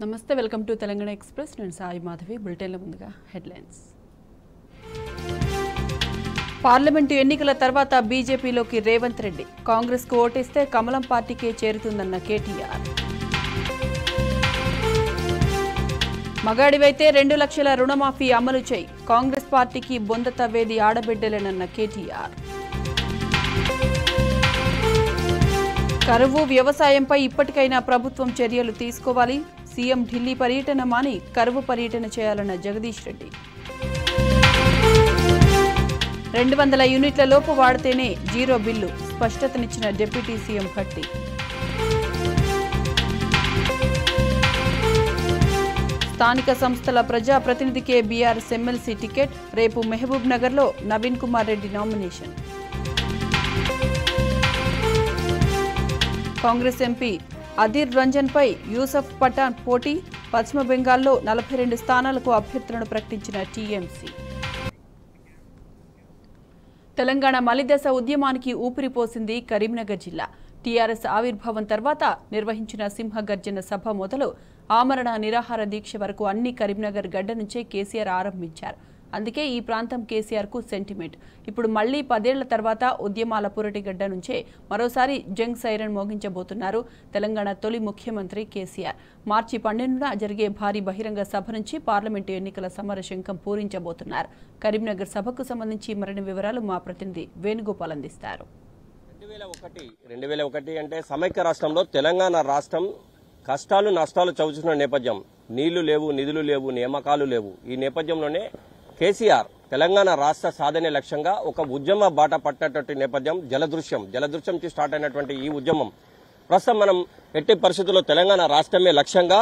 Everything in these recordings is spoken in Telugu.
నమస్తే వెల్కమ్ టు తెలంగాణ ఎక్స్ప్రెస్ నేను సాయి మాధవి బులెటిన్ల ముందుగా హెడ్లైన్స్ పార్లమెంటు ఎన్నికల తర్వాత బీజేపీలోకి రేవంత్ రెడ్డి కాంగ్రెస్కు ఓటేస్తే కమలం పార్టీకే చేరుతుందన్న కేటీఆర్ మగాడివైతే 2 లక్షల రుణమాఫీ అమలు చేయి కాంగ్రెస్ పార్టీకి బొంద తవ్వేది ఆడబిడ్డలేనన్న కేటీఆర్ కరువు వ్యవసాయంపై ఇప్పటికైనా ప్రభుత్వం చర్యలు తీసుకోవాలి సీఎం ఢిల్లీ పర్యటన మాని కరువు పర్యటన చేయాలన్న జగదీష్ రెడ్డి 200 యూనిట్ల లోపు వాడితేనే జీరో బిల్లు స్పష్టతనిచ్చిన డిప్యూటీ సీఎం ఖట్టి స్థానిక సంస్థల ప్రజాప్రతినిధికే బీఆర్ఎస్ ఎమ్మెల్సీ టికెట్ రేపు మహబూబ్ నగర్లో నవీన్ కుమార్ రెడ్డి నామినేషన్ కాంగ్రెస్ ఎంపీ అధీర్ రంజన్పై యూసఫ్ పఠాన్ పోటీ పశ్చిమ బెంగాల్లో 42 స్థానాలకు అభ్యర్థులను ప్రకటించిన టీఎంసీ తెలంగాణ మలిదశ ఉద్యమానికి ఊపిరిపోసింది కరీంనగర్ జిల్లా టీఆర్ఎస్ ఆవిర్భావం తర్వాత నిర్వహించిన సింహగర్జన సభ మొదలు ఆమరణ నిరాహార దీక్ష వరకు అన్ని కరీంనగర్ గడ్డ నుంచే కేసీఆర్ ఆరంభించారు అందుకే ఈ ప్రాంతం కేసీఆర్కు సెంటిమెంట్ ఇప్పుడు మళ్లీ 10 ఏళ్ల తర్వాత ఉద్యమాల పురటిగడ్డ నుంచే మరోసారి జంగ్ సైరన్ మోగించబోతున్నారు తెలంగాణ తొలి ముఖ్యమంత్రి కేసీఆర్ మార్చి 12న జరిగే భారీ బహిరంగ సభ నుంచి పార్లమెంటు ఎన్నికల సమర శంఖం పూరించబోతున్నారు కరీంనగర్ సభకు సంబంధించి మరిన్ని వివరాలు మా ప్రతినిధి వేణుగోపాల్ అందిస్తారు 2001 అంటే సమైక్య రాష్ట్రంలో తెలంగాణ రాష్ట్రం కష్టాలు నష్టాలు చవిచూసిన నేపథ్యం నీళ్లు లేవు నిధులు లేవు నియామకాలు లేవు ఈ నేపథ్యంలోనే కేసీఆర్ తెలంగాణ రాష్ట్ర సాధనే లక్ష్యంగా ఒక ఉద్యమ బాట పట్టినటువంటి నేపథ్యం జలదృశ్యం నుంచి స్టార్ట్ అయినటువంటి ఈ ఉద్యమం ప్రస్తుతం మనం ఎట్టి పరిస్థితుల్లో తెలంగాణ రాష్ట్రమే లక్ష్యంగా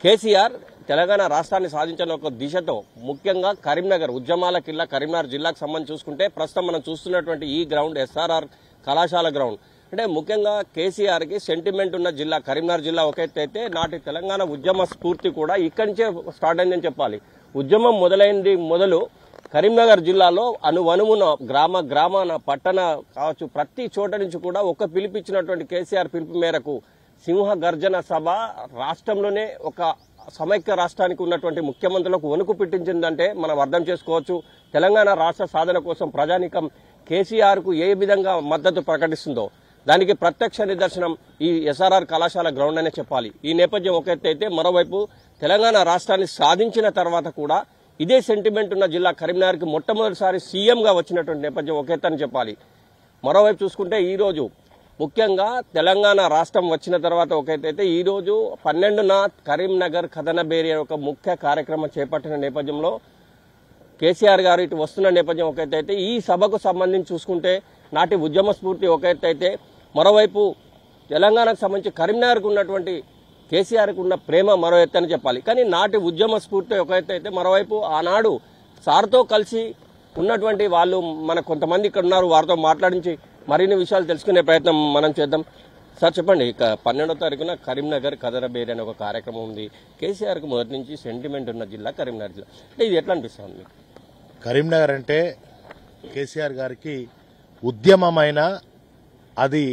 కేసీఆర్ తెలంగాణ రాష్ట్రాన్ని సాధించిన ఒక దిశతో ముఖ్యంగా కరీంనగర్ ఉద్యమాల కిల్లా కరీంనగర్ జిల్లాకు సంబంధించి చూసుకుంటే ప్రస్తుతం మనం చూస్తున్నటువంటి ఈ గ్రౌండ్ ఎస్ఆర్ఆర్ కళాశాల గ్రౌండ్ అంటే ముఖ్యంగా కేసీఆర్ కి సెంటిమెంట్ ఉన్న జిల్లా కరీంనగర్ జిల్లా ఒకటైతే నాటి తెలంగాణ ఉద్యమ స్ఫూర్తి కూడా ఇక్కడి నుంచే స్టార్ట్ అయిందని చెప్పాలి ఉద్యమం మొదలు కరీంనగర్ జిల్లాలో అనువనువున గ్రామాన పట్టణ కావచ్చు ప్రతి చోట నుంచి కూడా ఒక పిలిపించినటువంటి కేసీఆర్ పిలుపు మేరకు సింహ గర్జన సభ రాష్ట్రంలోనే ఒక సమైక్య రాష్ట్రానికి ఉన్నటువంటి ముఖ్యమంత్రులకు వణుకు పెట్టించిందంటే మనం అర్థం చేసుకోవచ్చు తెలంగాణ రాష్ట్ర సాధన కోసం ప్రజానీకం కేసీఆర్ కు ఏ విధంగా మద్దతు ప్రకటిస్తుందో దానికి ప్రత్యక్ష నిదర్శనం ఈ ఎస్ఆర్ఆర్ కళాశాల గ్రౌండ్ అనే చెప్పాలి ఈ నేపథ్యం ఒక ఎత్తైతే మరోవైపు తెలంగాణ రాష్ట్రాన్ని సాధించిన తర్వాత కూడా ఇదే సెంటిమెంట్ ఉన్న జిల్లా కరీంనగర్ కి మొట్టమొదటిసారి సీఎంగా వచ్చినటువంటి నేపథ్యం ఒక ఎత్తని చెప్పాలి మరోవైపు చూసుకుంటే ఈ రోజు ముఖ్యంగా తెలంగాణ రాష్ట్రం వచ్చిన తర్వాత ఒక ఎత్తైతే ఈ రోజు 12న కరీంనగర్ కథనబేరి ఒక ముఖ్య కార్యక్రమం చేపట్టిన నేపథ్యంలో కేసీఆర్ గారు ఇటు వస్తున్న నేపథ్యం ఒక ఎత్తైతే ఈ సభకు సంబంధించి చూసుకుంటే నాటి ఉద్యమ స్ఫూర్తి ఒక ఎత్తైతే మరోవైపు తెలంగాణకు సంబంధించి కరీంనగర్కు ఉన్నటువంటి కేసీఆర్కు ఉన్న ప్రేమ మరో ఎత్తని చెప్పాలి కానీ నాటి ఉద్యమ స్ఫూర్తి ఒక ఎత్తైతే మరోవైపు ఆనాడు సార్తో కలిసి ఉన్నటువంటి వాళ్ళు మన కొంతమంది ఇక్కడ ఉన్నారు వారితో మాట్లాడించి మరిన్ని విషయాలు తెలుసుకునే ప్రయత్నం మనం చేద్దాం సార్ చెప్పండి ఇక 12వ తారీఖున కరీంనగర్ కథనబేరి అనే ఒక కార్యక్రమం ఉంది కేసీఆర్కు మొదటి నుంచి సెంటిమెంట్ ఉన్న జిల్లా కరీంనగర్ జిల్లా అంటే ఇది ఎట్లా అనిపిస్తుంది మీకు కరీంనగర్ అంటే కేసీఆర్ గారికి ఉద్యమమైన అది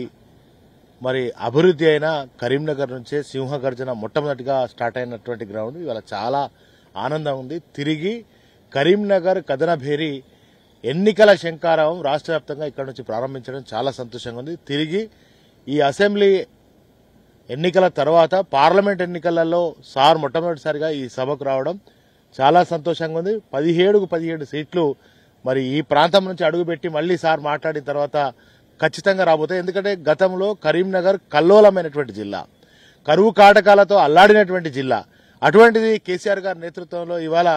మరి అభివృద్ధి అయిన కరీంనగర్ నుంచే సింహగర్జన మొట్టమొదటిగా స్టార్ట్ అయినటువంటి గ్రౌండ్ ఇవాళ చాలా ఆనందం ఉంది తిరిగి కరీంనగర్ కథనబేరి ఎన్నికల శంఖారావం రాష్ట్ర వ్యాప్తంగా ఇక్కడ నుంచి ప్రారంభించడం చాలా సంతోషంగా ఉంది తిరిగి ఈ అసెంబ్లీ ఎన్నికల తర్వాత పార్లమెంట్ ఎన్నికలలో సార్ మొట్టమొదటిసారిగా ఈ సభకు రావడం చాలా సంతోషంగా ఉంది 17 సీట్లు మరి ఈ ప్రాంతం నుంచి అడుగుపెట్టి మళ్లీ సార్ మాట్లాడిన తర్వాత ఖచ్చితంగా రాబోతాయి ఎందుకంటే గతంలో కరీంనగర్ కల్లోలమైనటువంటి జిల్లా కరువు కాటకాలతో అల్లాడినటువంటి జిల్లా అటువంటిది కేసీఆర్ గారి నేతృత్వంలో ఇవాళ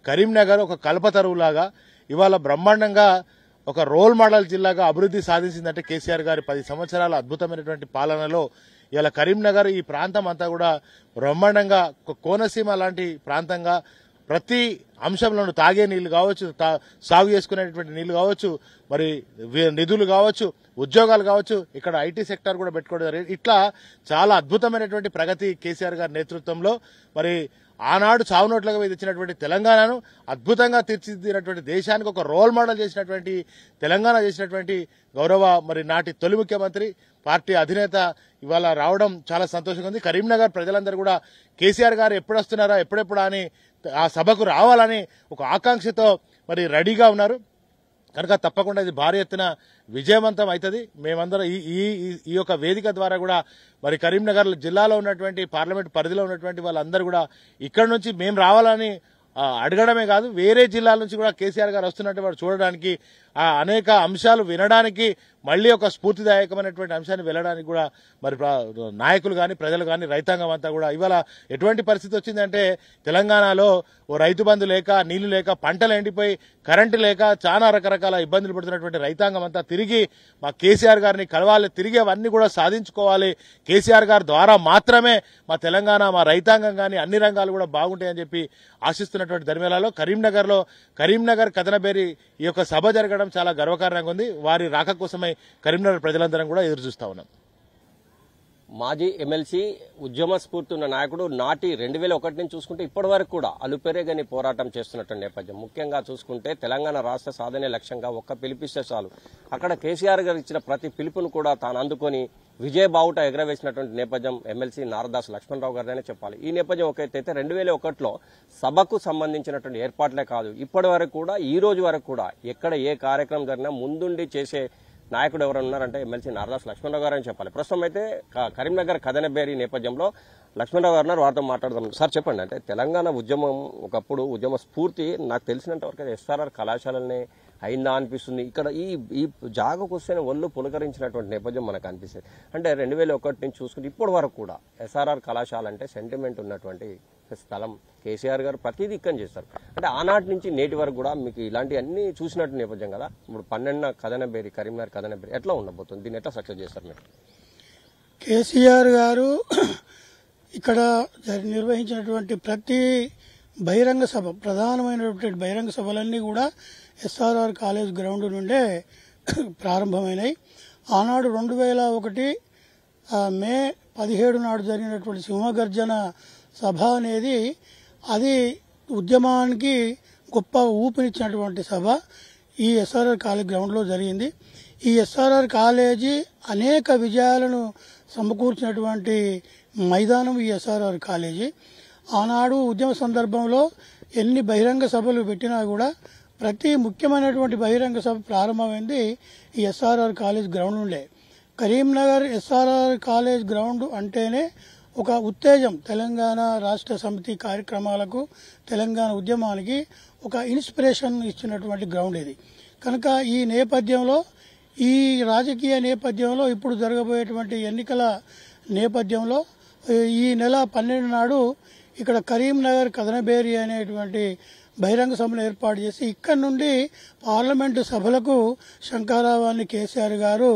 కరీంనగర్ ఒక కల్పతరువులాగా ఇవాళ బ్రహ్మాండంగా ఒక రోల్ మోడల్ జిల్లాగా అభివృద్ధి సాధించిందంటే కేసీఆర్ గారి 10 సంవత్సరాల అద్భుతమైనటువంటి పాలనలో ఇవాళ కరీంనగర్ ఈ ప్రాంతం అంతా కూడా బ్రహ్మాండంగా కోనసీమ లాంటి ప్రాంతంగా ప్రతి అంశంలోనూ తాగే నీళ్లు కావచ్చు సాగు చేసుకునేటువంటి నీళ్లు కావచ్చు మరి నిధులు కావచ్చు ఉద్యోగాలు కావచ్చు ఇక్కడ ఐటీ సెక్టర్ కూడా పెట్టుకోవడం ఇట్లా చాలా అద్భుతమైనటువంటి ప్రగతి కేసీఆర్ గారి నేతృత్వంలో మరి ఆనాడు చావునోట్లుగా మీద ఇచ్చినటువంటి తెలంగాణను అద్భుతంగా తీర్చిదిద్దినటువంటి దేశానికి ఒక రోల్ మోడల్ చేసినటువంటి తెలంగాణ చేసినటువంటి గౌరవ మరి నాటి తొలి ముఖ్యమంత్రి పార్టీ అధినేత ఇవాళ రావడం చాలా సంతోషంగా ఉంది. కరీంనగర్ ప్రజలందరూ కూడా కేసీఆర్ గారు ఎప్పుడు వస్తున్నారా ఎప్పుడెప్పుడా అని ఆ సభకు రావాలని ఒక ఆకాంక్షతో మరి రెడీగా ఉన్నారు. కనుక తప్పకుండా ఇది భారీ ఎత్తున విజయవంతం అవుతుంది. మేమందరం ఈ యొక్క వేదిక ద్వారా కూడా మరి కరీంనగర్ జిల్లాలో ఉన్నటువంటి పార్లమెంట్ పరిధిలో ఉన్నటువంటి వాళ్ళందరూ కూడా ఇక్కడ నుంచి మేము రావాలని అడగడమే కాదు, వేరే జిల్లాల నుంచి కూడా కేసీఆర్ గారు వస్తున్నట్టు వారు చూడడానికి, అనేక అంశాలు వినడానికి, మళ్లీ ఒక స్ఫూర్తిదాయకమైనటువంటి అంశాన్ని వెళ్ళడానికి కూడా మరి నాయకులు కానీ ప్రజలు కానీ రైతాంగం అంతా కూడా ఇవాళ ఎటువంటి పరిస్థితి వచ్చిందంటే తెలంగాణలో ఓ రైతు బంధు లేక, నీళ్లు లేక, పంటలు ఎండిపోయి, కరెంటు లేక చాలా రకరకాల ఇబ్బందులు పడుతున్నటువంటి రైతాంగం అంతా తిరిగి మా కేసీఆర్ గారిని కలవాలి, తిరిగి అవన్నీ కూడా సాధించుకోవాలి, కేసీఆర్ గారి ద్వారా మాత్రమే మా తెలంగాణ, మా రైతాంగం కానీ అన్ని రంగాలు కూడా బాగుంటాయని చెప్పి ఆశిస్తున్నటువంటి దర్మేళాలో కరీంనగర్ కథనబేరి ఈ యొక్క సభ జరగడం చాలా గర్వకారణంగా ఉంది. వారి రాక కోసమై కరీంనగర్ ప్రజలందరం కూడా ఎదురు చూస్తా ఉన్నాం. మాజీ ఎమ్మెల్సీ ఉద్యమ స్ఫూర్తి ఉన్న నాయకుడు నాటి 2001 నుంచి చూసుకుంటే ఇప్పటి వరకు కూడా అలుపెరేగని పోరాటం చేస్తున్నటువంటి నేపథ్యం. ముఖ్యంగా చూసుకుంటే తెలంగాణ రాష్ట్ర సాధనే లక్ష్యంగా ఒక్క పిలిపిస్తే చాలు, అక్కడ కేసీఆర్ గారు ఇచ్చిన ప్రతి పిలుపును కూడా తాను అందుకొని విజయ బావుట ఎగరవేసినటువంటి నేపథ్యం ఎమ్మెల్సీ నారదాస్ లక్ష్మణరావు గారినే చెప్పాలి. ఈ నేపథ్యం ఒక ఎత్తైతే 2001లో సభకు సంబంధించినటువంటి ఏర్పాట్లే కాదు, ఇప్పటి వరకు కూడా ఈ రోజు వరకు కూడా ఎక్కడ ఏ కార్యక్రమం జరిగినా ముందుండి చేసే నాయకుడు ఎవరు ఉన్నారంటే ఎమ్మెల్సీ నారదాస్ లక్ష్మణరావు గారు అని చెప్పాలి. ప్రస్తుతం అయితే కరీంనగర్ కథనబేరి నేపథ్యంలో లక్ష్మణరావు గారు ఉన్నారు, వారితో మాట్లాడదాం. సార్ చెప్పండి, అంటే తెలంగాణ ఉద్యమం ఒకప్పుడు ఉద్యమ స్ఫూర్తి నాకు తెలిసినంత వరకు ఎస్ఆర్ఆర్ కళాశాలనే అయిందా అనిపిస్తుంది. ఇక్కడ ఈ జాగకు వస్తే ఒళ్ళు పులకరించినటువంటి నేపథ్యం మనకు అనిపిస్తుంది. అంటే 2001 నుంచి చూసుకుంటే ఇప్పటి వరకు కూడా ఎస్ఆర్ఆర్ కళాశాల అంటే సెంటిమెంట్ ఉన్నటువంటి స్థలం. కేసీఆర్ గారు ప్రతిదీ ఇక్కని చేస్తారు. అంటే ఆనాటి నుంచి నేటి వరకు కూడా మీకు ఇలాంటి అన్ని చూసినట్టు నేపథ్యం కదా. ఇప్పుడు 12వ కథనబేరి కరీంనగర్ కథనబేరి ఎట్లా ఉండబోతుంది, దీన్ని ఎట్లా సక్సెస్ చేస్తారు మీరు? కేసీఆర్ గారు ఇక్కడ నిర్వహించినటువంటి ప్రతి బహిరంగ సభ, ప్రధానమైనటువంటి బహిరంగ సభలన్నీ కూడా ఎస్ఆర్ఆర్ కాలేజ్ గ్రౌండ్ నుండే ప్రారంభమైనాయి. ఆనాడు 2001 మే 17 నాడు జరిగినటువంటి సింహగర్జన సభ అనేది అది ఉద్యమానికి గొప్ప ఊపిరిచ్చినటువంటి సభ ఈ ఎస్ఆర్ఆర్ కాలేజ్ గ్రౌండ్లో జరిగింది. ఈ ఎస్ఆర్ఆర్ కాలేజీ అనేక విజయాలను సమకూర్చినటువంటి మైదానం ఈ ఎస్ఆర్ఆర్ కాలేజీ. ఆనాడు ఉద్యమ సందర్భంలో ఎన్ని బహిరంగ సభలు పెట్టినా కూడా ప్రతి ముఖ్యమైనటువంటి బహిరంగ సభ ప్రారంభమైంది ఈ ఎస్ఆర్ఆర్ కాలేజ్ గ్రౌండ్ నుండే. కరీంనగర్ ఎస్ఆర్ఆర్ కాలేజ్ గ్రౌండ్ అంటేనే ఒక ఉత్తేజం, తెలంగాణ రాష్ట్ర సమితి కార్యక్రమాలకు, తెలంగాణ ఉద్యమానికి ఒక ఇన్స్పిరేషన్ ఇచ్చినటువంటి గ్రౌండ్ ఇది. కనుక ఈ నేపథ్యంలో, ఈ రాజకీయ నేపథ్యంలో, ఇప్పుడు జరగబోయేటువంటి ఎన్నికల నేపథ్యంలో ఈ నెల 12 నాడు ఇక్కడ కరీంనగర్ కథనబేరి అనేటువంటి బహిరంగ సభను ఏర్పాటు చేసి ఇక్కడి నుండి పార్లమెంటు సభలకు శంఖారావాన్ని కేసీఆర్ గారు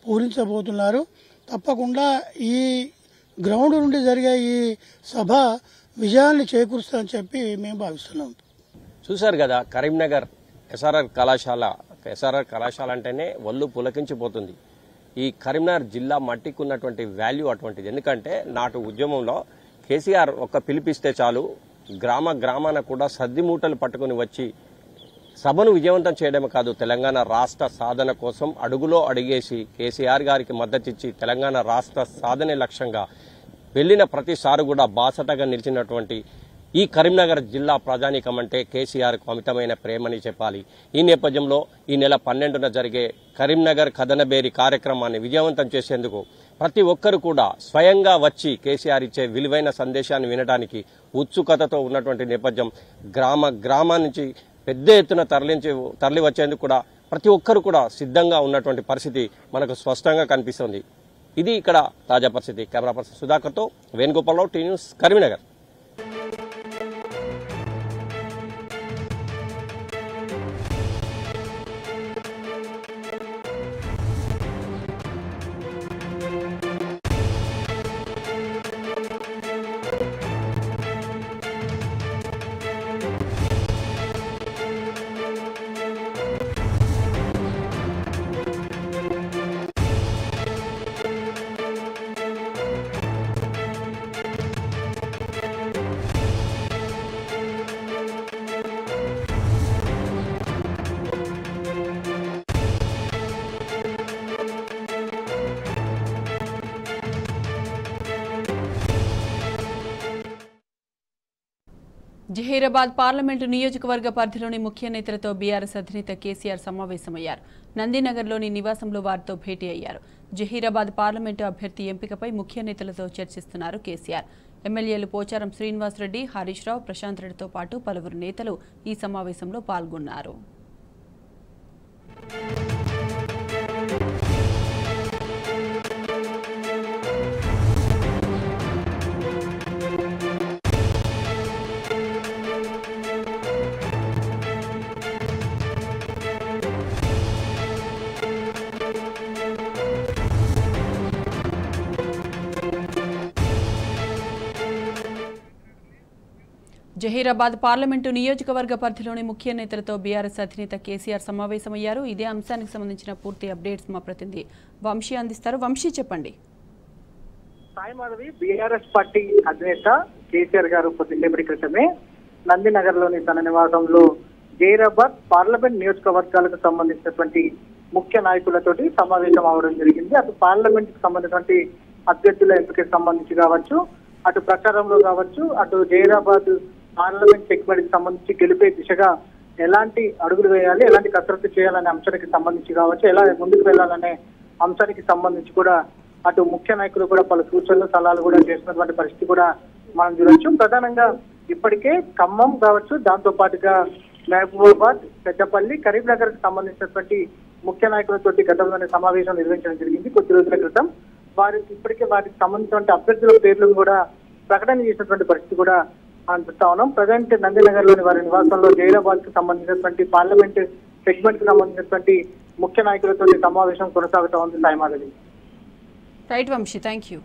పూరించబోతున్నారు. తప్పకుండా ఈ గ్రౌండ్ నుండి జరిగే ఈ సభ విజయాన్ని చేకూరుస్తుందని చెప్పి మేము భావిస్తున్నాం. చూశారు కదా, కరీంనగర్ ఎస్ఆర్ఆర్ కళాశాల అంటేనే ఒళ్ళు పులకించిపోతుంది. ఈ కరీంనగర్ జిల్లా మట్టికి ఉన్నటువంటి వాల్యూ అటువంటిది. ఎందుకంటే నాటు ఉద్యమంలో కేసీఆర్ ఒక్క పిలిపిస్తే చాలు, గ్రామాన కూడా సద్ది మూటలు పట్టుకుని వచ్చి సభను విజయవంతం చేయడమే కాదు, తెలంగాణ రాష్ట్ర సాధన కోసం అడుగులో అడిగేసి కేసీఆర్ గారికి మద్దతిచ్చి తెలంగాణ రాష్ట్ర సాధనే లక్ష్యంగా వెళ్లిన ప్రతిసారి కూడా బాసటగా నిలిచినటువంటి ఈ కరీంనగర్ జిల్లా ప్రజానీకం అంటే కేసీఆర్కు అమితమైన ప్రేమని చెప్పాలి. ఈ నేపథ్యంలో ఈ నెల 12న జరిగే కరీంనగర్ కథనబేరి కార్యక్రమాన్ని విజయవంతం చేసేందుకు ప్రతి ఒక్కరు కూడా స్వయంగా వచ్చి కేసీఆర్ ఇచ్చే విలువైన సందేశాన్ని వినడానికి ఉత్సుకతతో ఉన్నటువంటి నేపథ్యం. గ్రామా నుంచి పెద్ద ఎత్తున తరలి వచ్చేందుకు కూడా ప్రతి ఒక్కరు కూడా సిద్ధంగా ఉన్నటువంటి పరిస్థితి మనకు స్పష్టంగా కనిపిస్తుంది. ఇది ఇక్కడ తాజా పరిస్థితి. కెమెరా పర్సన్ సుధాకర్తో Venugopala Rao, T News, Karimnagar. Zaheerabad parliament నియోజకవర్గ పరిధిలోని ముఖ్య నేతలతో బీఆర్ఎస్ అధినేత కేసీఆర్ సమావేశమయ్యారు. నందినగర్లోని నివాసంలో వారితో భేటీ అయ్యారు. జహీరాబాద్ పార్లమెంటు అభ్యర్థి ఎంపికపై ముఖ్య నేతలతో చర్చిస్తున్నారు కేసీఆర్. ఎమ్మెల్యేలు పోచారం శ్రీనివాసరెడ్డి, హరీష్ రావు, ప్రశాంత్ రెడ్డితో పాటు పలువురు నేతలు ఈ సమావేశంలో పాల్గొన్నారు. జహీరాబాద్ పార్లమెంటు నియోజకవర్గ పరిధిలోని ముఖ్య నేతలతో బీఆర్ఎస్ అధినేత కేసీఆర్ సమావేశమయ్యారు. ఇదే అంశానికి సంబంధించిన పూర్తి అప్డేట్స్ మా ప్రతినిధి వంశీ అందిస్తారు. వంశీ, చెప్పండి. సాయి మాధవి, బీఆర్ఎస్ పార్టీ అధినేత కేసీఆర్ గారు కొద్దిసేపటి క్రితమే నందినగర్ లోని తన నివాసంలో జహీరాబాద్ పార్లమెంట్ నియోజకవర్గాలకు సంబంధించినటువంటి ముఖ్య నాయకులతోటి సమావేశం అవడం జరిగింది. అటు పార్లమెంట్ కి సంబంధించినటువంటి అభ్యర్థుల ఎంపికకి సంబంధించి కావచ్చు, అటు ప్రచారంలో కావచ్చు, అటు జహీరాబాద్ పార్లమెంట్ సెగ్మెంట్ కి సంబంధించి గెలిపే దిశగా ఎలాంటి అడుగులు వేయాలి, ఎలాంటి కసరత్తు చేయాలనే అంశానికి సంబంధించి కావచ్చు, ఎలా ముందుకు వెళ్లాలనే అంశానికి సంబంధించి కూడా అటు ముఖ్య నాయకులు కూడా పలు సూచనలు సలహాలు కూడా చేసినటువంటి పరిస్థితి కూడా మనం చూడొచ్చు. ప్రధానంగా ఇప్పటికే ఖమ్మం కావచ్చు, దాంతో పాటుగా మహబూబాబాద్, పెద్దపల్లి, కరీంనగర్ కి సంబంధించినటువంటి ముఖ్య నాయకులతోటి గతంలోనే సమావేశం నిర్వహించడం జరిగింది కొద్ది రోజుల క్రితం. ఇప్పటికే వారికి సంబంధించిన అభ్యర్థుల పేర్లను కూడా ప్రకటన చేసినటువంటి పరిస్థితి కూడా మనం చూస్తా ఉన్నాం. ప్రజెంట్ నందినగర్ లోని వారి నివాసంలో జహీరాబాద్ కు సంబంధించినటువంటి పార్లమెంట్ సెగ్మెంట్ కు సంబంధించినటువంటి ముఖ్య నాయకులతో సమావేశం కొనసాగుతా ఉంది. Sai Madhavi. Right Vamshi, thank you.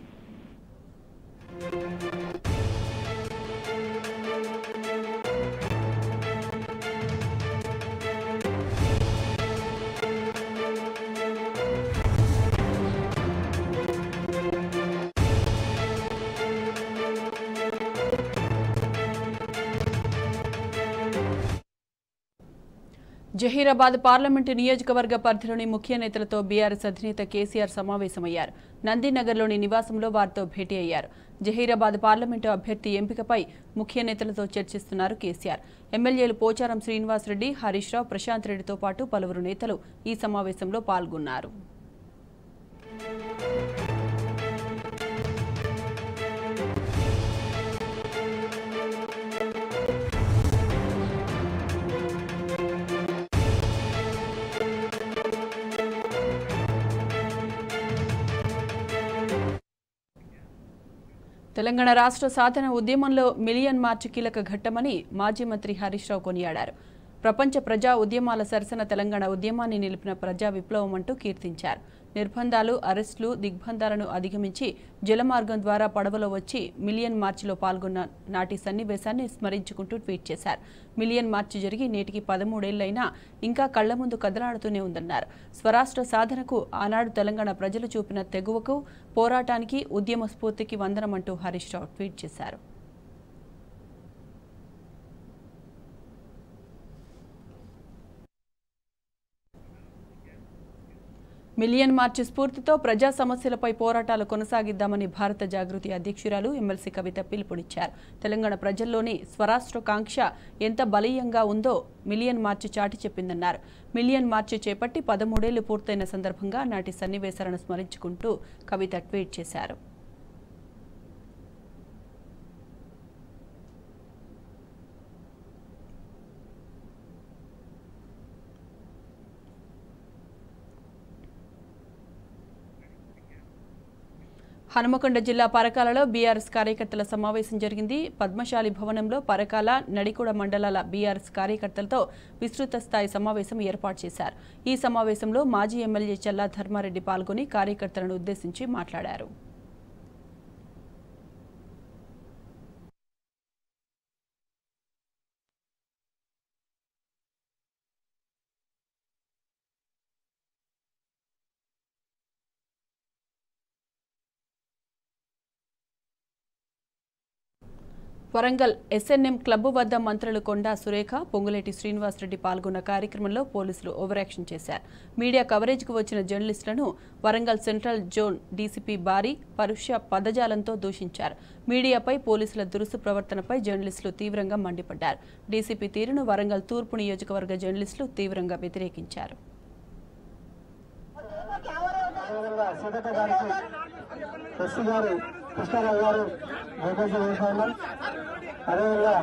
Zaheerabad parliament నియోజకవర్గ పరిధిలోని ముఖ్య నేతలతో బీఆర్ఎస్ అధినేత కేసీఆర్ సమావేశమయ్యారు. నందినగర్లోని నివాసంలో వారితో భేటీ అయ్యారు. జహీరాబాద్ పార్లమెంటు అభ్యర్థి ఎంపికపై ముఖ్య నేతలతో చర్చిస్తున్నారు కేసీఆర్. ఎమ్మెల్యేలు పోచారం శ్రీనివాసరెడ్డి, హరీష్ రావు, ప్రశాంత్ రెడ్డితో పాటు పలువురు నేతలు ఈ సమావేశంలో పాల్గొన్నారు. తెలంగాణ రాష్ట్ర సాధన ఉద్యమంలో మిలియన్ మార్చ్ కీలక ఘట్టమని మాజీ మంత్రి హరీష్ రావు కొనియాడారు. ప్రపంచ ప్రజా ఉద్యమాల సరసన తెలంగాణ ఉద్యమాన్ని నిలిపిన ప్రజా విప్లవం అంటూ కీర్తించారు. నిర్బంధాలు, అరెస్టులు, దిగ్బంధాలను అధిగమించి జలమార్గం ద్వారా పడవలో వచ్చి మిలియన్ మార్చిలో పాల్గొన్న నాటి సన్నివేశాన్ని స్మరించుకుంటూ ట్వీట్ చేశారు. మిలియన్ మార్చి జరిగి నేటికి 13 ఏళ్లైనా ఇంకా కళ్ల ముందు కదలాడుతూనే ఉందన్నారు. స్వరాష్ట్ర సాధనకు ఆనాడు తెలంగాణ ప్రజలు చూపిన తెగువకు, పోరాటానికి, ఉద్యమ స్ఫూర్తికి వందనమంటూ హరీష్ రావు ట్వీట్ చేశారు. మిలియన్ మార్చి స్ఫూర్తితో ప్రజా సమస్యలపై పోరాటాలు కొనసాగిద్దామని భారత జాగృతి అధ్యక్షురాలు ఎమ్మెల్సీ కవిత పిలుపునిచ్చారు. తెలంగాణ ప్రజల్లోని స్వరాష్ట్ర కాంక్ష ఎంత బలీయంగా ఉందో మిలియన్ మార్చి చాటి చెప్పిందన్నారు. మిలియన్ మార్చి చేపట్టి 13 ఏళ్లు పూర్తయిన సందర్భంగా నాటి సన్నివేశాలను స్మరించుకుంటూ కవిత ట్వీట్ చేశారు. హనుమకొండ జిల్లా పరకాలలో బీఆర్ఎస్ కార్యకర్తల సమావేశం జరిగింది. పద్మశాలి భవనంలో పరకాల, నడికూడ మండలాల బీఆర్ఎస్ కార్యకర్తలతో విస్తృత స్థాయి సమావేశం ఏర్పాటు చేశారు. ఈ సమావేశంలో మాజీ ఎమ్మెల్యే చల్లా ధర్మారెడ్డి పాల్గొని కార్యకర్తలను ఉద్దేశించి మాట్లాడారు. వరంగల్ ఎస్ఎన్ఎం క్లబ్ వద్ద మంత్రులు కొండా సురేఖ, పొంగులేటి శ్రీనివాసరెడ్డి పాల్గొన్న కార్యక్రమంలో పోలీసులు ఓవరాక్షన్ చేశారు. మీడియా కవరేజ్కు వచ్చిన జర్నలిస్టులను వరంగల్ సెంట్రల్ జోన్ డీసీపీ భారీ పరుష పదజాలంతో దూషించారు. మీడియాపై పోలీసుల దురుసు ప్రవర్తనపై జర్నలిస్టులు తీవ్రంగా మండిపడ్డారు. డీసీపీ తీరును వరంగల్ తూర్పు నియోజకవర్గ జర్నలిస్టులు తీవ్రంగా వ్యతిరేకించారు. కృష్ణారావు గారు అదేవిధంగా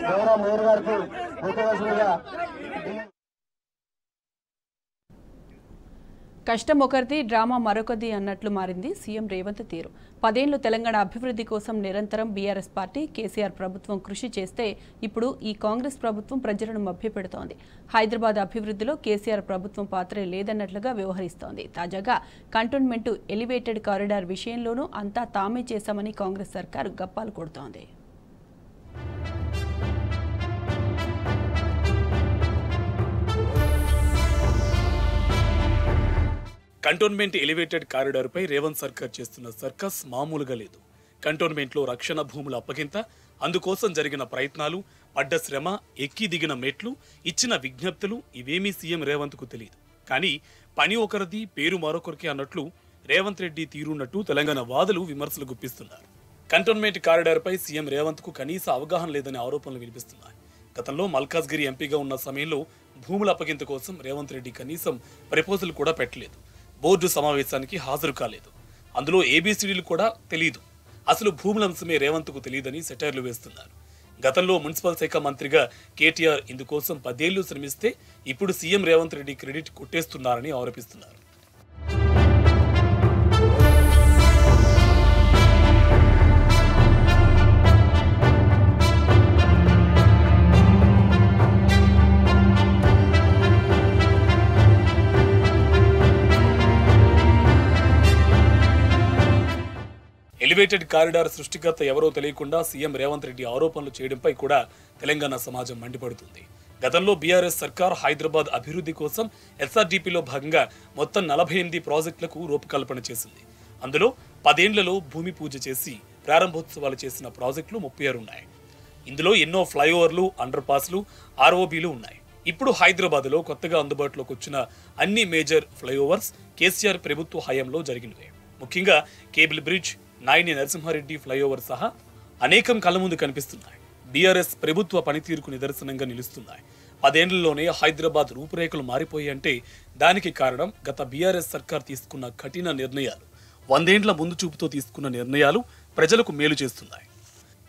గౌరవ మేయర్ గారికి ముఖ్యమంత్రిగా కష్టం ఒకరిది, డ్రామా మరొకది అన్నట్లు మారింది సీఎం రేవంత్ తీరు. 10 ఏళ్లు తెలంగాణ అభివృద్ధి కోసం నిరంతరం బీఆర్ఎస్ పార్టీ కేసీఆర్ ప్రభుత్వం కృషి చేస్తే ఇప్పుడు ఈ కాంగ్రెస్ ప్రభుత్వం ప్రజలను మభ్యపెడుతోంది. హైదరాబాద్ అభివృద్ధిలో కేసీఆర్ ప్రభుత్వం పాత్రే లేదన్నట్లుగా వ్యవహరిస్తోంది. తాజాగా కంటోన్మెంట్ ఎలివేటెడ్ కారిడార్ విషయంలోనూ అంతా తామే చేశామని కాంగ్రెస్ సర్కారు గప్పాలు కొడుతోంది. కంటోన్మెంట్ ఎలివేటెడ్ కారిడార్పై రేవంత్ సర్కార్ చేస్తున్న సర్కస్ మామూలుగా లేదు. కంటోన్మెంట్లో రక్షణ భూముల అప్పగింత, అందుకోసం జరిగిన ప్రయత్నాలు, పడ్డ శ్రమ, ఎక్కి దిగిన మెట్లు, ఇచ్చిన విజ్ఞప్తులు ఇవేమీ సీఎం రేవంత్కు తెలియదు. కానీ పని ఒకరిది, పేరు మరొకరికి అన్నట్లు రేవంత్ రెడ్డి తీరున్నట్టు తెలంగాణ వాదులు విమర్శలు గుప్పిస్తున్నారు. కంటోన్మెంట్ కారిడార్పై సీఎం రేవంత్కు కనీస అవగాహన లేదనే ఆరోపణలు వినిపిస్తున్నాయి. గతంలో మల్కాజ్గిరి ఎంపీగా ఉన్న సమయంలో భూముల అప్పగింత కోసం రేవంత్ రెడ్డి కనీసం ప్రపోజల్ కూడా పెట్టలేదు. బోర్డు సమావేశానికి హాజరు కాలేదు. అందులో ఏబీసీడీలు కూడా తెలియదు. అసలు భూముల అంశమే రేవంత్కు తెలియదని సెటైర్లు వేస్తున్నారు. గతంలో మున్సిపల్ శాఖ మంత్రిగా కేటీఆర్ ఇందుకోసం 10 ఏళ్లు శ్రమిస్తే ఇప్పుడు సీఎం రేవంత్ రెడ్డి క్రెడిట్ కొట్టేస్తున్నారని ఆరోపిస్తున్నారు. ఎలివేటెడ్ కారిడార్ సృష్టికర్త ఎవరో తెలియకుండా సీఎం రేవంత్ రెడ్డి ఆరోపణలు చేయడంపై కూడా తెలంగాణ సమాజం మండిపడుతుంది. గతంలో బీఆర్ఎస్ సర్కార్ హైదరాబాద్ అభివృద్ధి కోసం ఎస్ఆర్డీపీలో భాగంగా మొత్తం 48 ప్రాజెక్టులకు రూపకల్పన చేసింది. అందులో 10 ఏళ్లలో భూమి పూజ చేసి ప్రారంభోత్సవాలు చేసిన ప్రాజెక్టులు 36 ఉన్నాయి. ఇందులో ఎన్నో ఫ్లైఓవర్లు, అండర్ పాస్లు, ఆర్ఓబీలు ఉన్నాయి. ఇప్పుడు హైదరాబాద్లో కొత్తగా అందుబాటులోకి వచ్చిన అన్ని మేజర్ ఫ్లైఓవర్స్ కేసీఆర్ ప్రభుత్వ హయాంలో జరిగినవే. ముఖ్యంగా cable bridge, Nayani Narasimha Reddy flyover సహా అనేకం కళ్ళ ముందు కనిపిస్తున్నాయి. బీఆర్ఎస్ ప్రభుత్వ పనితీరుకు నిదర్శనంగా నిలుస్తున్నాయి. 10 ఏళ్లలోనే హైదరాబాద్ రూపురేఖలు మారిపోయాయంటే దానికి కారణం గత బీఆర్ఎస్ సర్కార్ తీసుకున్న కఠిన నిర్ణయాలు. 100 ఏళ్ల ముందు చూపుతో తీసుకున్న నిర్ణయాలు ప్రజలకు మేలు చేస్తున్నాయి.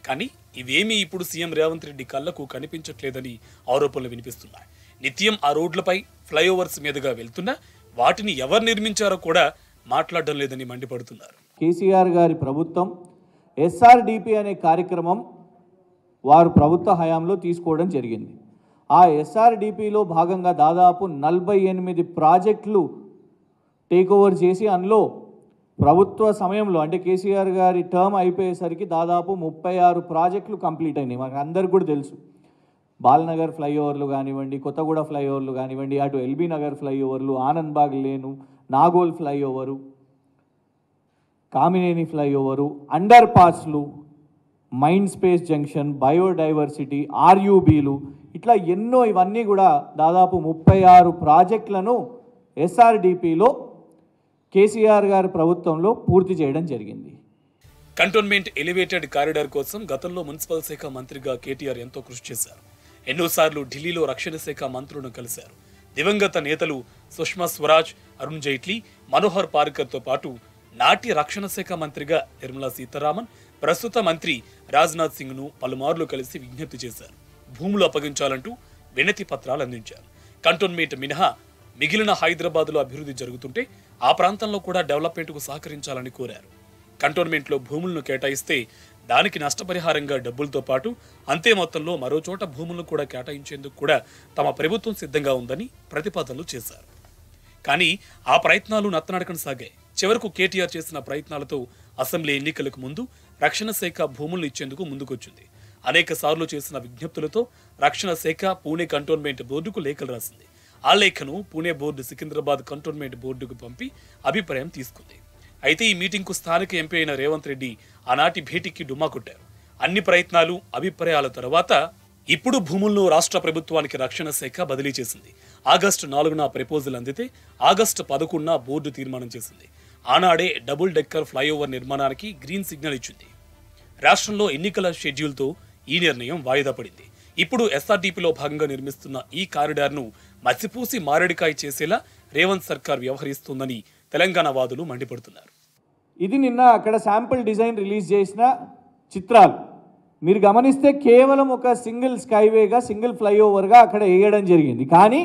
కానీ ఇవేమీ ఇప్పుడు సీఎం రేవంత్ రెడ్డి కళ్లకు కనిపించట్లేదని ఆరోపణలు వినిపిస్తున్నాయి. నిత్యం ఆ రోడ్లపై ఫ్లైఓవర్స్ మీదుగా వెళ్తున్నా వాటిని ఎవరు నిర్మించారో కూడా మాట్లాడడం లేదని మండిపడుతున్నారు. కేసీఆర్ గారి ప్రభుత్వం ఎస్ఆర్డిపి అనే కార్యక్రమం వారు ప్రభుత్వ హయాంలో తీసుకోవడం జరిగింది. ఆ ఎస్ఆర్డిపిలో భాగంగా దాదాపు 48 ప్రాజెక్టులు టేక్ ఓవర్ చేసి అందులో ప్రభుత్వ సమయంలో అంటే కేసీఆర్ గారి టర్మ్ అయిపోయేసరికి దాదాపు 36 ప్రాజెక్టులు కంప్లీట్ అయినాయి. మాకు అందరికి కూడా తెలుసు. బాల్నగర్ ఫ్లైఓవర్లు కానివ్వండి, కొత్తగూడ ఫ్లైఓవర్లు కానివ్వండి, అటు ఎల్బీ నగర్ ఫ్లైఓవర్లు, Anandbagh lane, Nagole flyover, Kamineni flyover, under పాస్లు, మైండ్ స్పేస్ జంక్షన్, బయోడైవర్సిటీ, ఆర్యూబీలు, ఇట్లా ఎన్నో ఇవన్నీ కూడా దాదాపు 36 ప్రాజెక్టులను ఎస్ఆర్డిపిలో కేసీఆర్ గారి ప్రభుత్వంలో పూర్తి చేయడం జరిగింది. కంటోన్మెంట్ ఎలివేటెడ్ కారిడార్ కోసం గతంలో మున్సిపల్ శాఖ మంత్రిగా కేటీఆర్ ఎంతో కృషి చేశారు. ఎన్నోసార్లు ఢిల్లీలో రక్షణ శాఖ మంత్రులను కలిశారు. దివంగత నేతలు సుష్మా స్వరాజ్, అరుణ్ జైట్లీ, మనోహర్ పారికర్తో పాటు నాటి రక్షణ శాఖ మంత్రిగా నిర్మలా సీతారామన్, ప్రస్తుత మంత్రి రాజ్నాథ్ సింగ్ను పలుమార్లు కలిసి విజ్ఞప్తి చేశారు. భూములు అప్పగించాలంటూ వినతి పత్రాలు అందించారు. కంటోన్మెంట్ మినహా మిగిలిన హైదరాబాద్లో అభివృద్ధి జరుగుతుంటే ఆ ప్రాంతంలో కూడా డెవలప్మెంట్కు సహకరించాలని కోరారు. కంటోన్మెంట్లో భూములను కేటాయిస్తే దానికి నష్టపరిహారంగా డబ్బులతో పాటు అంతే మొత్తంలో మరో చోట భూములను కూడా కేటాయించేందుకు కూడా తమ ప్రభుత్వం సిద్ధంగా ఉందని ప్రతిపాదనలు చేశారు. కానీ ఆ ప్రయత్నాలు నత్తనడకన సాగాయి. చివరకు కేటీఆర్ చేసిన ప్రయత్నాలతో అసెంబ్లీ ఎన్నికలకు ముందు రక్షణ శాఖ భూములను ఇచ్చేందుకు ముందుకొచ్చింది. అనేక సార్లు చేసిన విజ్ఞప్తులతో రక్షణ శాఖ పూణే కంటోన్మెంట్ బోర్డుకు లేఖలు రాసింది. ఆ లేఖను పూణే బోర్డు సికింద్రాబాద్ కంటోన్మెంట్ బోర్డుకు పంపి అభిప్రాయం తీసుకుంది. అయితే ఈ మీటింగ్కు స్థానిక ఎంపీ అయిన రేవంత్ రెడ్డి ఆనాటి భేటీకి డుమ్మా కొట్టారు. అన్ని ప్రయత్నాలు అభిప్రాయాల తర్వాత ఇప్పుడు భూములను రాష్ట్ర ప్రభుత్వానికి రక్షణ శాఖ బదిలీ చేసింది. ఆగస్టు 4న ప్రపోజల్ అందితే ఆగస్టు 11న బోర్డు తీర్మానం చేసింది. ఆనాడే డబుల్ డెక్కర్ ఫ్లైఓవర్ నిర్మాణానికి గ్రీన్ సిగ్నల్ ఇచ్చింది. రాష్ట్రంలో ఎన్నికల షెడ్యూల్తో ఈ నిర్ణయం వాయిదా పడింది. ఇప్పుడు ఎస్ఆర్డీపీలో భాగంగా నిర్మిస్తున్న ఈ కారిడార్ను మసిపూసి మారేడుకాయ చేసేలా రేవంత్ సర్కార్ వ్యవహరిస్తుందని తెలంగాణ వాదులు మండిపడుతున్నారు. ఇది నిన్న అక్కడ శాంపుల్ డిజైన్ రిలీజ్ చేసిన చిత్రాలు మీరు గమనిస్తే కేవలం ఒక సింగిల్ స్కైవేగా సింగిల్ ఫ్లైఓవర్గా అక్కడ వేయడం జరిగింది. కానీ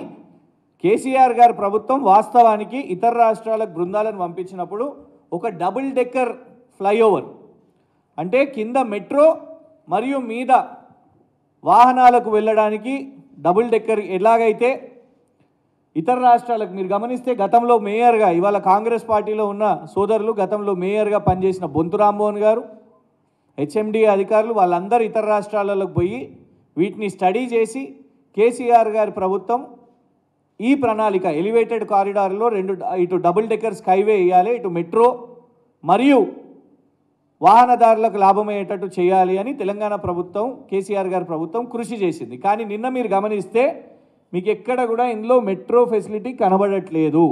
కేసీఆర్ గారి ప్రభుత్వం వాస్తవానికి ఇతర రాష్ట్రాలకు బృందాలను పంపించినప్పుడు ఒక డబుల్ డెక్కర్ ఫ్లైఓవర్ అంటే కింద మెట్రో మరియు మీద వాహనాలకు వెళ్ళడానికి డబుల్ డెక్కర్ ఎలాగైతే ఇతర రాష్ట్రాలకు మీరు గమనిస్తే గతంలో మేయర్గా ఇవాళ కాంగ్రెస్ పార్టీలో ఉన్న సోదరులు గతంలో మేయర్గా పనిచేసిన బొంతు రామ్మోహన్ గారు హెచ్ఎండి అధికారులు వాళ్ళందరూ ఇతర రాష్ట్రాలకు పోయి వీటిని స్టడీ చేసి కేసీఆర్ గారి ప్రభుత్వం ఈ ప్రణాళిక ఎలివేటెడ్ కారిడార్లో ఇటు డబుల్ డెక్కర్ స్కైవే వేయాలి, ఇటు మెట్రో మరియు వాహనదారులకు లాభమయ్యేటట్టు చేయాలి అని తెలంగాణ ప్రభుత్వం కేసీఆర్ గారి ప్రభుత్వం కృషి చేసింది. కానీ నిన్న మీరు గమనిస్తే మీకు ఎక్కడ కూడా ఇందులో మెట్రో ఫెసిలిటీ కనబడట్లేదు.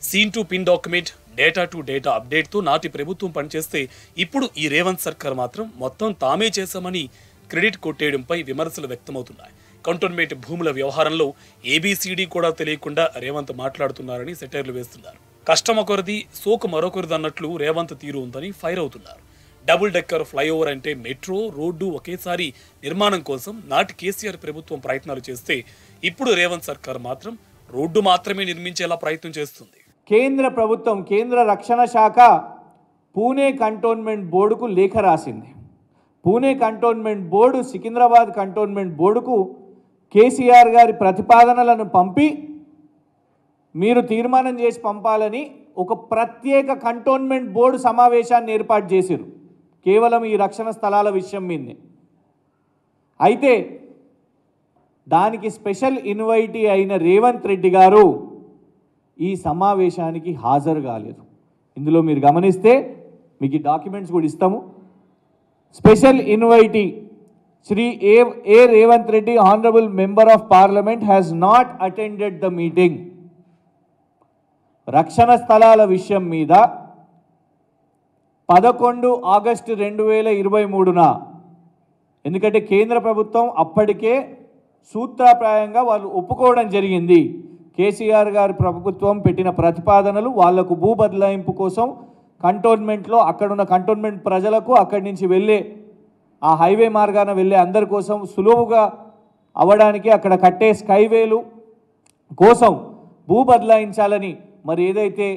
సీన్ టు పిన్ డాక్యుమెంట్ డేటా టు డేటా అప్డేట్తో నాటి ప్రభుత్వం పనిచేస్తే ఇప్పుడు ఈ రేవంత్ సర్కార్ మాత్రం మొత్తం తామే చేశామని క్రెడిట్ కొట్టేయడంపై విమర్శలు వ్యక్తమవుతున్నాయి. కంటోన్మెంట్ భూముల వ్యవహారంలో ఏబీసీడీ కూడా తెలియకుండా రేవంత్ మాట్లాడుతున్నారని సెటైర్లు వేస్తున్నారు. కష్టం ఒకరిది సోకు మరొకరిది అన్నట్లు రేవంత్ తీరు ఉందని ఫైర్ అవుతున్నారు. డబుల్ డెక్కర్ ఫ్లైఓవర్ అంటే మెట్రో రోడ్డు ఒకేసారి నిర్మాణం కోసం నాటి కేసీఆర్ ప్రభుత్వం ప్రయత్నాలు చేస్తే ఇప్పుడు రేవంత్ సర్కార్ మాత్రం రోడ్డు మాత్రమే నిర్మించేలా ప్రయత్నం చేస్తుంది. కేంద్ర ప్రభుత్వం కేంద్ర రక్షణ శాఖ పూణే కంటోన్మెంట్ బోర్డుకు లేఖ రాసింది. Pune cantonment board Secunderabad cantonment బోర్డుకు కేసీఆర్ గారి ప్రతిపాదనలను పంపి మీరు తీర్మానం చేసి పంపాలని ఒక ప్రత్యేక కంటోన్మెంట్ బోర్డు సమావేశాన్ని ఏర్పాటు చేశారు కేవలం ఈ రక్షణ స్థలాల విషయం మీదే. అయితే దానికి స్పెషల్ ఇన్వైటీ అయిన రేవంత్ రెడ్డి గారు ఈ సమావేశానికి హాజరు కాలేదు. ఇందులో మీరు గమనిస్తే మీకు ఈ డాక్యుమెంట్స్ కూడా ఇస్తాము. Special invitee Shri A Revanth Reddy honourable member of parliament has not attended the meeting. రక్షణ స్థలాల విషయం మీద 11 ఆగస్టు 2023న ఎందుకంటే కేంద్ర ప్రభుత్వం అప్పటికే సూత్రప్రాయంగా వాళ్ళు ఒప్పుకోవడం జరిగింది. కేసీఆర్ గారి ప్రభుత్వం పెట్టిన ప్రతిపాదనలు వాళ్లకు భూ బదలాయింపు కోసం కంటోన్మెంట్లో అక్కడున్న కంటోన్మెంట్ ప్రజలకు అక్కడి నుంచి వెళ్ళే ఆ హైవే మార్గాన వెళ్ళే అందరి కోసం సులువుగా అవ్వడానికి అక్కడ కట్టే స్కైవేలు కోసం భూ బదలాయించాలని మరి ఏదైతే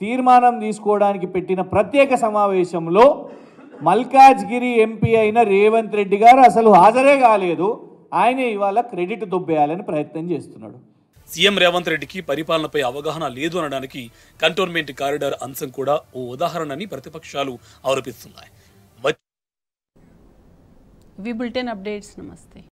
తీర్మానం తీసుకోవడానికి పెట్టిన ప్రత్యేక సమావేశంలో మల్కాజ్గిరి ఎంపీ అయిన రేవంత్ రెడ్డి గారు అసలు హాజరే కాలేదు. ఆయన ఇవాళ క్రెడిట్ దొబ్బేయాలని ప్రయత్నం చేస్తున్నాడు. సీఎం రేవంత్ రెడ్డికి పరిపాలనపై అవగాహన లేదు అనడానికి కంటోన్మెంట్ కారిడార్ అంశం కూడా ఓ ఉదాహరణని ప్రతిపక్షాలు ఆరోపిస్తున్నాయి. వి బులెటిన్ అప్డేట్స్. నమస్తే.